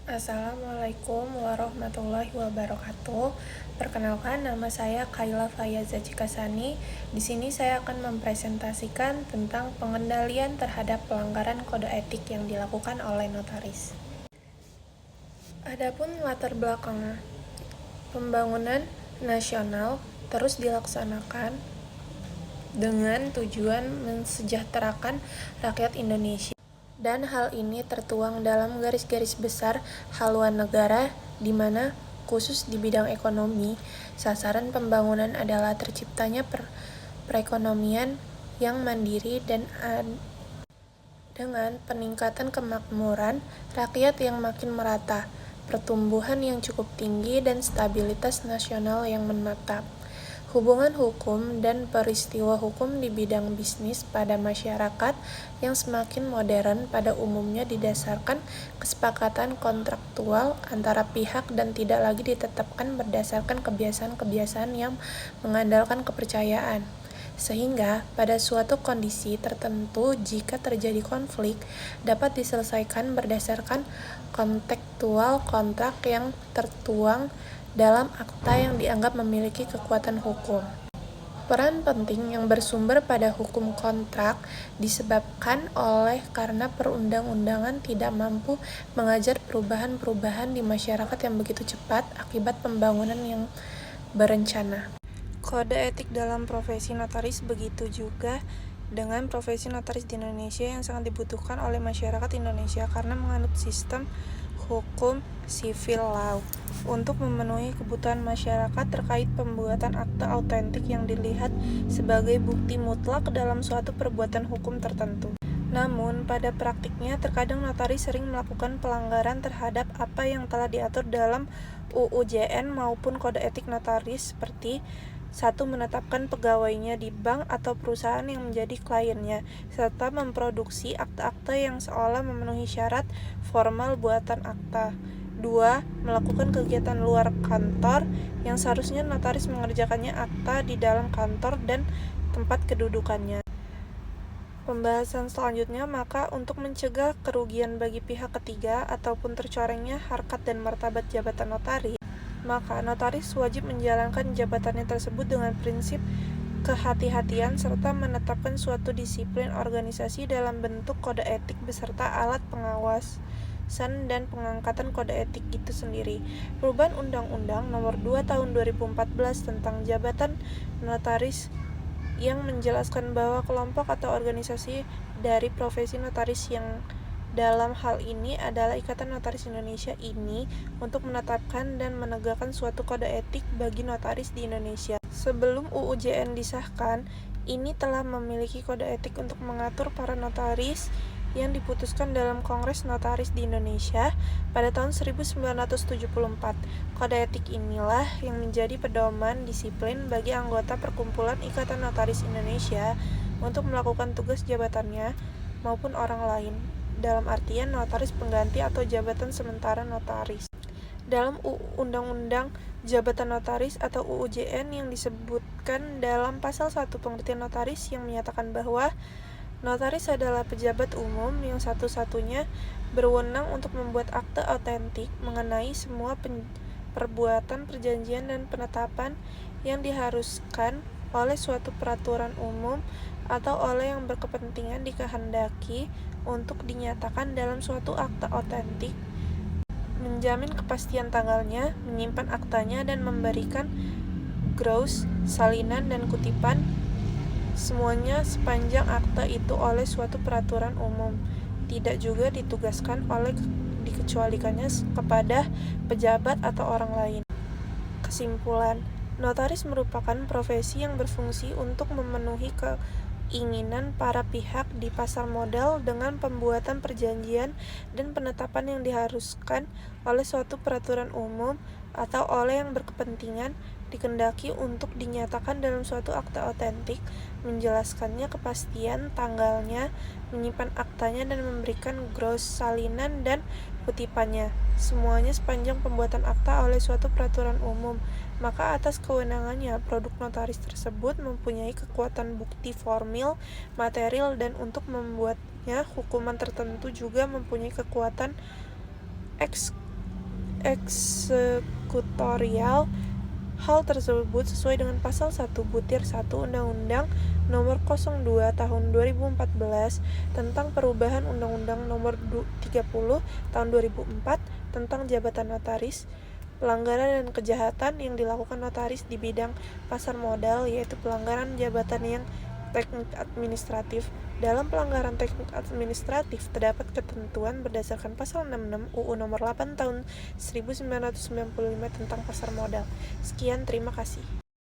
Assalamualaikum warahmatullahi wabarakatuh. Perkenalkan, nama saya Kaila Fayaza Cikasani. Di sini saya akan mempresentasikan tentang pengendalian terhadap pelanggaran kode etik yang dilakukan oleh notaris. Adapun latar belakang pembangunan nasional terus dilaksanakan dengan tujuan mensejahterakan rakyat Indonesia. Dan hal ini tertuang dalam garis-garis besar haluan negara, di mana khusus di bidang ekonomi, sasaran pembangunan adalah terciptanya perekonomian yang mandiri dan dengan peningkatan kemakmuran rakyat yang makin merata, pertumbuhan yang cukup tinggi, dan stabilitas nasional yang menetap. Hubungan hukum dan peristiwa hukum di bidang bisnis pada masyarakat yang semakin modern pada umumnya didasarkan kesepakatan kontraktual antara pihak dan tidak lagi ditetapkan berdasarkan kebiasaan-kebiasaan yang mengandalkan kepercayaan. Sehingga pada suatu kondisi tertentu jika terjadi konflik dapat diselesaikan berdasarkan kontekstual kontrak yang tertuang dalam akta yang dianggap memiliki kekuatan hukum. Peran penting yang bersumber pada hukum kontrak disebabkan oleh karena perundang-undangan tidak mampu mengajar perubahan-perubahan di masyarakat yang begitu cepat akibat pembangunan yang berencana. Kode etik dalam profesi notaris begitu juga dengan profesi notaris di Indonesia yang sangat dibutuhkan oleh masyarakat Indonesia karena menganut sistem hukum civil law untuk memenuhi kebutuhan masyarakat terkait pembuatan akte autentik yang dilihat sebagai bukti mutlak dalam suatu perbuatan hukum tertentu. Namun, pada praktiknya terkadang notaris sering melakukan pelanggaran terhadap apa yang telah diatur dalam UU JN maupun kode etik notaris seperti 1. Menetapkan pegawainya di bank atau perusahaan yang menjadi kliennya, serta memproduksi akta-akta yang seolah memenuhi syarat formal buatan akta. 2. Melakukan kegiatan luar kantor yang seharusnya notaris mengerjakannya akta di dalam kantor dan tempat kedudukannya. Pembahasan selanjutnya, maka untuk mencegah kerugian bagi pihak ketiga ataupun tercorengnya harkat dan martabat jabatan notaris, maka notaris wajib menjalankan jabatannya tersebut dengan prinsip kehati-hatian serta menetapkan suatu disiplin organisasi dalam bentuk kode etik beserta alat pengawasan dan pengangkatan kode etik itu sendiri. Perubahan Undang-Undang Nomor 2 Tahun 2014 tentang Jabatan Notaris yang menjelaskan bahwa kelompok atau organisasi dari profesi notaris yang dalam hal ini adalah Ikatan Notaris Indonesia ini untuk menetapkan dan menegakkan suatu kode etik bagi notaris di Indonesia. Sebelum UU JN disahkan, ini telah memiliki kode etik untuk mengatur para notaris yang diputuskan dalam Kongres Notaris di Indonesia pada tahun 1974. Kode etik inilah yang menjadi pedoman disiplin bagi anggota Perkumpulan Ikatan Notaris Indonesia untuk melakukan tugas jabatannya maupun orang lain, dalam artian notaris pengganti atau jabatan sementara notaris. Dalam Undang-Undang Jabatan Notaris atau UU JN yang disebutkan dalam pasal 1 pengertian notaris yang menyatakan bahwa notaris adalah pejabat umum yang satu-satunya berwenang untuk membuat akte autentik mengenai semua perbuatan, perjanjian, dan penetapan yang diharuskan oleh suatu peraturan umum atau oleh yang berkepentingan dikehendaki untuk dinyatakan dalam suatu akte autentik, menjamin kepastian tanggalnya, menyimpan aktanya, dan memberikan gross, salinan, dan kutipan semuanya sepanjang akte itu oleh suatu peraturan umum. Tidak juga ditugaskan oleh dikecualikannya kepada pejabat atau orang lain. Kesimpulan, notaris merupakan profesi yang berfungsi untuk memenuhi keinginan para pihak di pasar modal dengan pembuatan perjanjian dan penetapan yang diharuskan oleh suatu peraturan umum atau oleh yang berkepentingan dikehendaki untuk dinyatakan dalam suatu akte autentik, menjelaskannya kepastian tanggalnya, menyimpan aktanya, dan memberikan gross, salinan, dan kutipannya, semuanya sepanjang pembuatan akta oleh suatu peraturan umum. Maka atas kewenangannya, produk notaris tersebut mempunyai kekuatan bukti formil, material, dan untuk membuatnya hukuman tertentu juga mempunyai kekuatan eksekutorial. Hal tersebut sesuai dengan pasal 1 butir 1 Undang-Undang Nomor 02 Tahun 2014 tentang perubahan Undang-Undang Nomor 30 Tahun 2004 tentang jabatan notaris. Pelanggaran dan kejahatan yang dilakukan notaris di bidang pasar modal, yaitu pelanggaran jabatan yang teknik administratif. Dalam pelanggaran teknik administratif terdapat ketentuan berdasarkan pasal 66 UU Nomor 8 Tahun 1995 tentang pasar modal. Sekian, terima kasih.